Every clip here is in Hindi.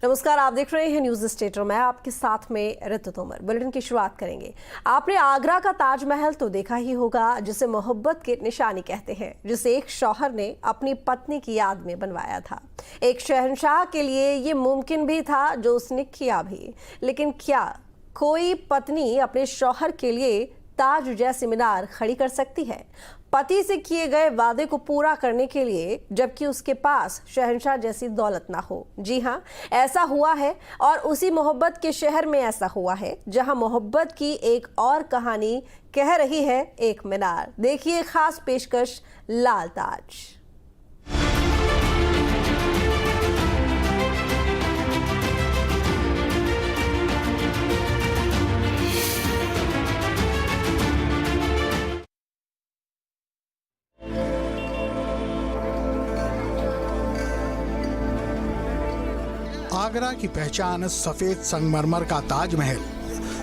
नमस्कार, आप देख रहे हैं न्यूज स्टेट और मैं आपके साथ में ऋतु तोमर। बुलेटिन की शुरुआत करेंगे। आपने आगरा का ताजमहल तो देखा ही होगा, जिसे मोहब्बत की निशानी कहते हैं, जिसे एक शौहर ने अपनी पत्नी की याद में बनवाया था। एक शहंशाह के लिए ये मुमकिन भी था, जो उसने किया भी। लेकिन क्या कोई पत्नी अपने शौहर के लिए ताज जैसी मीनार खड़ी कर सकती है, पति से किए गए वादे को पूरा करने के लिए, जबकि उसके पास शहंशाह जैसी दौलत ना हो? जी हाँ, ऐसा हुआ है। और उसी मोहब्बत के शहर में ऐसा हुआ है, जहां मोहब्बत की एक और कहानी कह रही है एक मीनार। देखिए खास पेशकश लाल ताज। आगरा की पहचान सफेद संगमरमर का ताजमहल,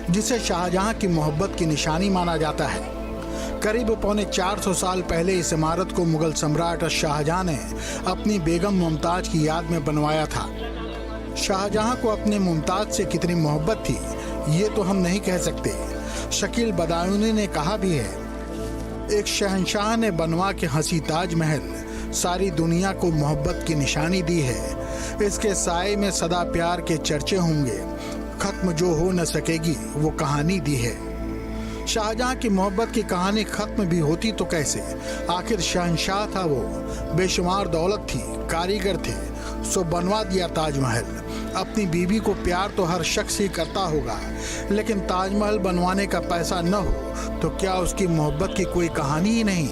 जिसे शाहजहां की मोहब्बत की निशानी माना जाता है। करीब पौने 400 साल पहले इस इमारत को मुगल सम्राट शाहजहां ने अपनी बेगम मुमताज की याद में बनवाया था। शाहजहां को अपनी मुमताज से कितनी मोहब्बत थी, ये तो हम नहीं कह सकते। शकील बदायूनी ने कहा भी है, एक शहंशाह ने बनवा के हंसी ताजमहल सारी दुनिया को मोहब्बत की निशानी दी है। इसके साए में सदा प्यार के चर्चे होंगे, खत्म जो हो न सकेगी वो कहानी दी है। शाहजहां की मोहब्बत की कहानी खत्म भी होती तो कैसे? आखिर शहंशाह था वो, बेशुमार दौलत थी, कारीगर थे, सो बनवा दिया ताजमहल। अपनी बीवी को प्यार तो हर शख्स ही करता होगा, लेकिन ताजमहल बनवाने का पैसा न हो तो क्या उसकी मोहब्बत की कोई कहानी ही नहीं?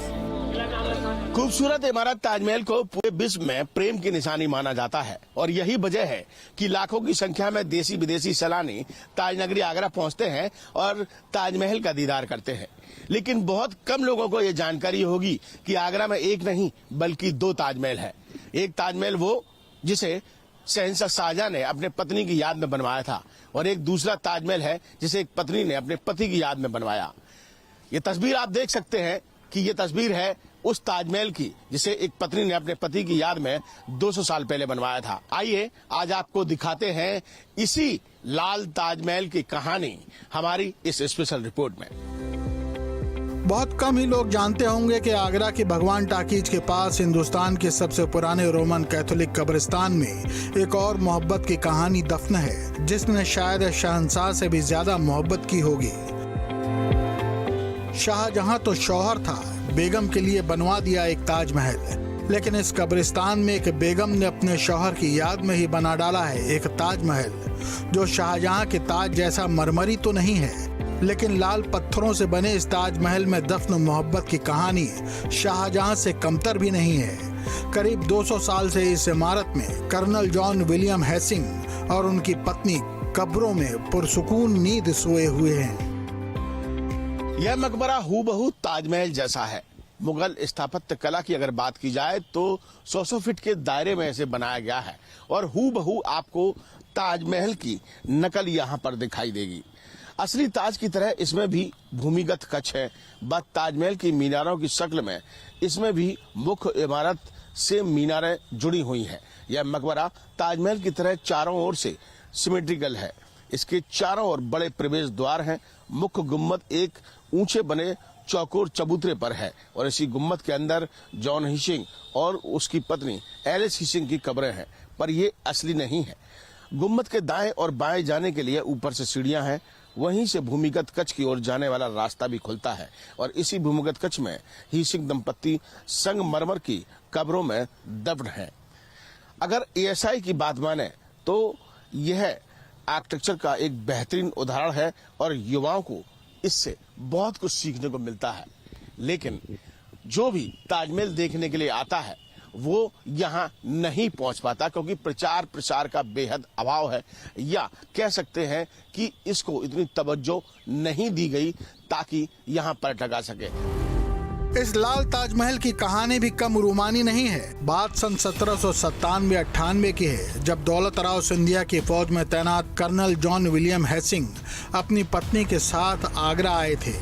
खूबसूरत इमारत ताजमहल को पूरे विश्व में प्रेम की निशानी माना जाता है और यही वजह है कि लाखों की संख्या में देसी विदेशी सैलानी ताजनगरी आगरा पहुंचते हैं और ताजमहल का दीदार करते हैं। लेकिन बहुत कम लोगों को ये जानकारी होगी कि आगरा में एक नहीं बल्कि दो ताजमहल है। एक ताजमहल वो जिसे शहंशाह शाहजहां ने अपने पत्नी की याद में बनवाया था, और एक दूसरा ताजमहल है जिसे एक पत्नी ने अपने पति की याद में बनवाया। ये तस्वीर आप देख सकते हैं कि ये तस्वीर है उस ताजमहल की जिसे एक पत्नी ने अपने पति की याद में 200 साल पहले बनवाया था। आइए आज आपको दिखाते हैं इसी लाल ताजमहल की कहानी हमारी इस स्पेशल रिपोर्ट में। बहुत कम ही लोग जानते होंगे कि आगरा के भगवान टाकीज के पास हिंदुस्तान के सबसे पुराने रोमन कैथोलिक कब्रिस्तान में एक और मोहब्बत की कहानी दफन है, जिसने शायद शहंशाह से भी ज्यादा मोहब्बत की होगी। शाहजहां तो शौहर था, बेगम के लिए बनवा दिया एक ताजमहल, लेकिन इस कब्रिस्तान में एक बेगम ने अपने शौहर की याद में ही बना डाला है एक ताजमहल, जो शाहजहां के ताज जैसा मरमरी तो नहीं है, लेकिन लाल पत्थरों से बने इस ताजमहल में दफन मोहब्बत की कहानी शाहजहां से कमतर भी नहीं है। करीब 200 साल से इस इमारत में कर्नल जॉन विलियम हेसिंग और उनकी पत्नी कब्रों में पुरसुकून नींद सोए हुए हैं। यह मकबरा हूबहू ताजमहल जैसा है। मुगल स्थापत्य कला की अगर बात की जाए तो 100 फीट के दायरे में इसे बनाया गया है और हूबहू आपको ताजमहल की नकल यहाँ पर दिखाई देगी। असली ताज की तरह इसमें भी भूमिगत कक्ष है, बस ताजमहल की मीनारों की शक्ल में इसमें भी मुख्य इमारत से मीनारें जुड़ी हुई हैं। यह मकबरा ताजमहल की तरह चारों ओर से सिमेट्रिकल है। इसके चारों ओर बड़े प्रवेश द्वार हैं। मुख्य गुम्मद एक ऊंचे बने चौकोर चबूतरे पर है और इसी गुम्मद के अंदर जॉन हिसिंग और उसकी पत्नी एलिस हिसिंग की कब्रें हैं, पर ये असली नहीं है। गुम्मद के दाएं और बाएं जाने के लिए ऊपर से सीढ़ियां हैं, वहीं से भूमिगत कक्ष की ओर जाने वाला रास्ता भी खुलता है और इसी भूमिगत कक्ष में हिसिंग दंपत्ति संगमरमर की कब्रों में दफन है। अगर ASI की बात माने तो यह आर्किटेक्चर का एक बेहतरीन उदाहरण है और युवाओं को इससे बहुत कुछ सीखने को मिलता है। लेकिन जो भी ताजमहल देखने के लिए आता है वो यहाँ नहीं पहुंच पाता, क्योंकि प्रचार प्रसार का बेहद अभाव है, या कह सकते हैं कि इसको इतनी तवज्जो नहीं दी गई ताकि यहाँ पर्यटक आ सके। इस लाल ताजमहल की कहानी भी कम रोमानी नहीं है। बात सन 1797-98 की है, जब दौलत राव सिंधिया की फौज में तैनात कर्नल जॉन विलियम हेसिंग अपनी पत्नी के साथ आगरा आए थे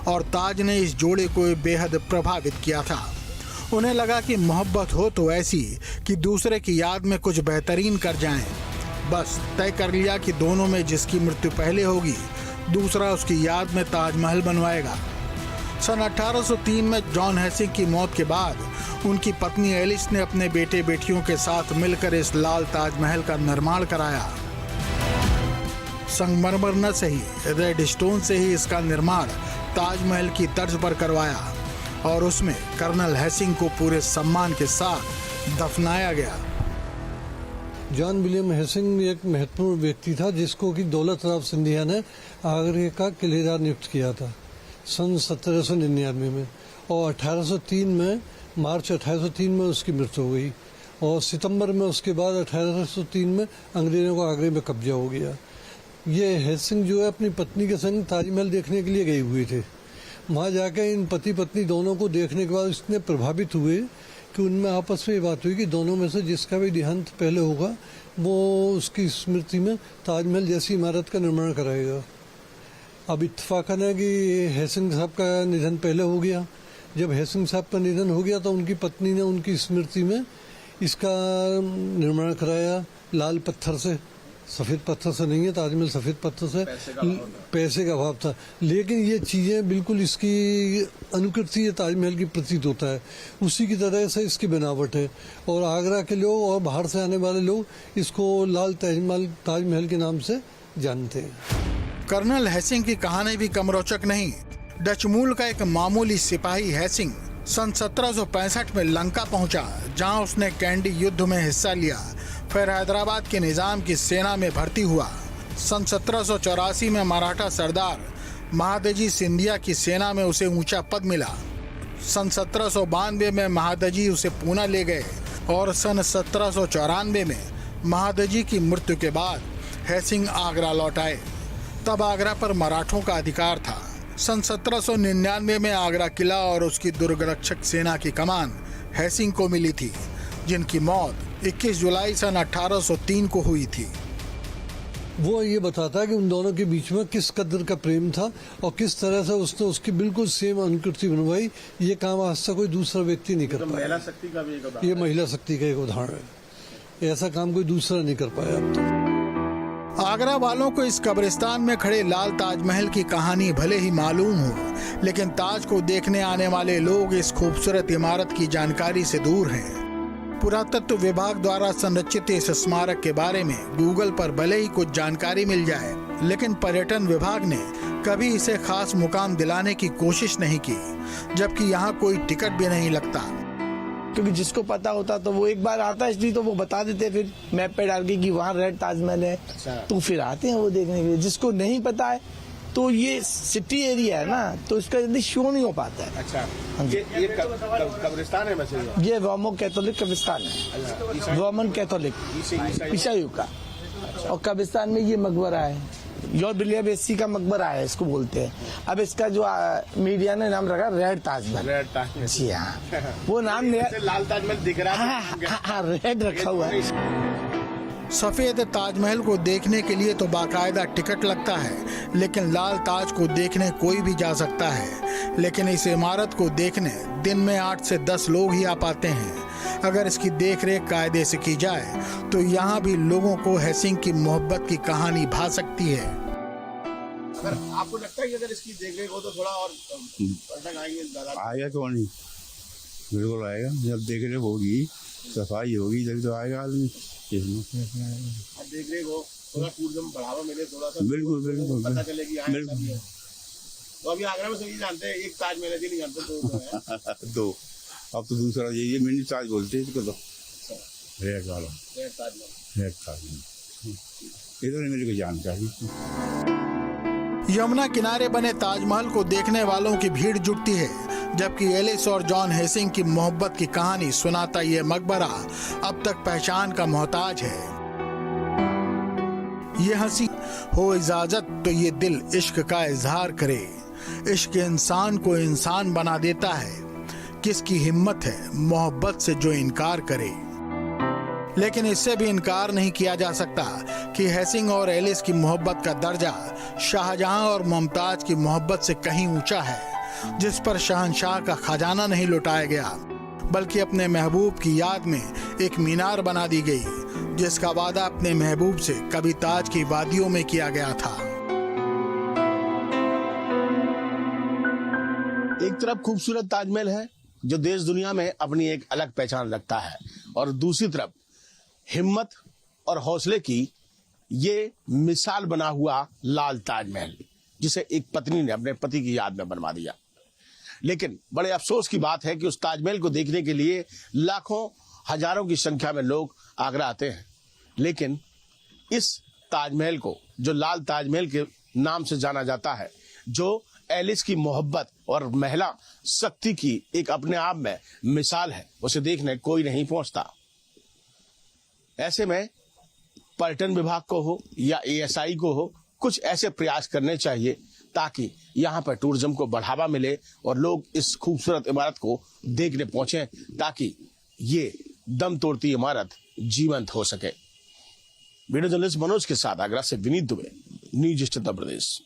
और ताज ने इस जोड़े को बेहद प्रभावित किया था। उन्हें लगा कि मोहब्बत हो तो ऐसी कि दूसरे की याद में कुछ बेहतरीन कर जाएं। बस तय कर लिया कि दोनों में जिसकी मृत्यु पहले होगी दूसरा उसकी याद में ताजमहल बनवाएगा। सन 1803 में जॉन हेसिंग की मौत के बाद उनकी पत्नी एलिस ने अपने बेटे बेटियों के साथ मिलकर इस लाल ताजमहल का निर्माण कराया। संगमरमर न सही, रेड स्टोन से ही इसका निर्माण ताजमहल की तर्ज पर करवाया और उसमें कर्नल हेसिंग को पूरे सम्मान के साथ दफनाया गया। जॉन विलियम हेसिंग एक महत्वपूर्ण व्यक्ति था जिसको कि दौलत राव सिंधिया ने आगरे का किलेदार नियुक्त किया था सन 1799 में, और 1803 में मार्च 1803 में उसकी मृत्यु हो गई और सितंबर में उसके बाद 1803 में अंग्रेजों का आगरे में कब्जा हो गया। ये हेसिंग जो है अपनी पत्नी के संग ताजमहल देखने के लिए गए हुए थे। वहाँ जाकर इन पति पत्नी दोनों को देखने के बाद इतने प्रभावित हुए कि उनमें आपस में ये बात हुई कि दोनों में से जिसका भी देहांत पहले होगा वो उसकी स्मृति में ताजमहल जैसी इमारत का निर्माण कराएगा। अब इत्तेफाकन है कि हेसिंग साहब का निधन पहले हो गया। जब हेसिंग साहब का निधन हो गया तो उनकी पत्नी ने उनकी स्मृति में इसका निर्माण कराया लाल पत्थर से, सफ़ेद पत्थर से नहीं है, ताजमहल सफ़ेद पत्थर से। पैसे का अभाव था, लेकिन ये चीज़ें बिल्कुल इसकी अनुकृति ये ताजमहल की प्रतीत होता है, उसी की तरह से इसकी बनावट है। और आगरा के लोग और बाहर से आने वाले लोग इसको लाल ताजमहल के नाम से जानते हैं। कर्नल हेसिंग की कहानी भी कम रोचक नहीं। डच मूल का एक मामूली सिपाही हेसिंग सन 1765 में लंका पहुंचा, जहां उसने कैंडी युद्ध में हिस्सा लिया। फिर हैदराबाद के निजाम की सेना में भर्ती हुआ। सन 1784 में मराठा सरदार महादजी सिंधिया की सेना में उसे ऊंचा पद मिला। सन 1792 में महादजी उसे पूना ले गए और सन 1794 में महादजी की मृत्यु के बाद हेसिंग आगरा लौट आए। तब आगरा पर मराठों का अधिकार था। सन 1799 में आगरा किला और उसकी दुर्गरक्षक सेना की कमान हेसिंग को मिली थी, जिनकी मौत 21 जुलाई सन 1803 को हुई थी। वो ये बताता है कि उन दोनों के बीच में किस कदर का प्रेम था और किस तरह से उसने उसकी बिल्कुल सेम अनुकृति बनवाई। ये काम आज तक कोई दूसरा व्यक्ति नहीं कर पाया। महिला शक्ति का भी एक उदाहरण, ये महिला शक्ति का एक उदाहरण है। ऐसा काम कोई दूसरा नहीं कर पाया अब तक। आगरा वालों को इस कब्रिस्तान में खड़े लाल ताजमहल की कहानी भले ही मालूम हो, लेकिन ताज को देखने आने वाले लोग इस खूबसूरत इमारत की जानकारी से दूर हैं। पुरातत्व विभाग द्वारा संरक्षित इस स्मारक के बारे में गूगल पर भले ही कुछ जानकारी मिल जाए, लेकिन पर्यटन विभाग ने कभी इसे खास मुकाम दिलाने की कोशिश नहीं की, जबकि यहाँ कोई टिकट भी नहीं लगता। क्योंकि जिसको पता होता तो वो एक बार आता है, इसलिए तो वो बता देते फिर मैप पे डाल के कि वहाँ रेड ताजमहल है। तो फिर आते हैं वो देखने के लिए। जिसको नहीं पता है तो ये सिटी एरिया है ना, तो इसका जल्दी शो नहीं हो पाता है। अच्छा, ये कब्रिस्तान है वैसे? ये रोमो कैथोलिक कब्रिस्तान है, रोमन कैथोलिक ईसाई का। और कब्रिस्तान में ये मकबरा है, जॉर्ज विलियम हेसिंग का मकबरा है, इसको बोलते हैं। अब इसका जो मीडिया ने नाम रखा रेड ताजमहल। रेड ताजमहल, जी हाँ, वो नाम लाल ताजमहल दिख रहा है, रेड रखा हुआ है। सफेद ताजमहल को देखने के लिए तो बाकायदा टिकट लगता है, लेकिन लाल ताज को देखने कोई भी जा सकता है। लेकिन इस इमारत को देखने दिन में 8 से 10 लोग ही आ पाते हैं। अगर इसकी देखरेख कायदे से की जाए तो यहाँ भी लोगों को हेसिंग की मोहब्बत की कहानी भा सकती है। अगर आपको लगता है कि अगर इसकी देखरेख हो तो थोड़ा और पर्यटक आएगा, क्यों नहीं, बिल्कुल आएगा। जब देखरेख होगी, सफाई होगी, जब तो आएगा आदमी। देखरेख हो, थोड़ा टूरिज्म बढ़ावा मिले, थोड़ा सा बिल्कुल बिल्कुल पता चले कि यहाँ बिल्कुल। सब है। तो अभी आगरा में सभी जानते हैं, एक ताजमहल है, नहीं जानते तो दो, अब तो दूसरा ये मिनी ताज बोलते हैं इसको, तो रेड वाला, रेड ताजमहल। रेड ताजमहल, इधर मेरे को जानकारी। यमुना किनारे बने ताजमहल को देखने वालों की भीड़ जुटती है, जबकि एलिस और जॉन हेसिंग की मोहब्बत की कहानी सुनाता ये मकबरा अब तक पहचान का मोहताज है। ये हंसी हो इजाजत तो ये दिल इश्क का इजहार करे। इश्क इंसान को इंसान बना देता है, किसकी हिम्मत है मोहब्बत से जो इनकार करे। लेकिन इससे भी इनकार नहीं किया जा सकता कि हेसिंग और एलिस की मोहब्बत का दर्जा शाहजहां और मुमताज की मोहब्बत से कहीं ऊंचा है, जिस पर शहंशाह का खजाना नहीं लुटाया गया, बल्कि अपने महबूब की याद में एक मीनार बना दी गई, जिसका वादा अपने महबूब से कभी ताज की वादियों में किया गया था। एक तरफ खूबसूरत ताजमहल है जो देश दुनिया में अपनी एक अलग पहचान रखता है, और दूसरी तरफ हिम्मत और हौसले की ये मिसाल बना हुआ लाल ताजमहल, जिसे एक पत्नी ने अपने पति की याद में बनवा दिया। लेकिन बड़े अफसोस की बात है कि उस ताजमहल को देखने के लिए लाखों हजारों की संख्या में लोग आगरा आते हैं, लेकिन इस ताजमहल को, जो लाल ताजमहल के नाम से जाना जाता है, जो एलिस की मोहब्बत और महिला शक्ति की एक अपने आप में मिसाल है, उसे देखने कोई नहीं पहुंचता। ऐसे में पर्यटन विभाग को हो या ASI को हो, कुछ ऐसे प्रयास करने चाहिए ताकि यहाँ पर टूरिज्म को बढ़ावा मिले और लोग इस खूबसूरत इमारत को देखने पहुंचे, ताकि ये दम तोड़ती इमारत जीवंत हो सके। वीडियो जर्नलिस्ट मनोज के साथ आगरा से विनीत दुबे, न्यूज उत्तर प्रदेश।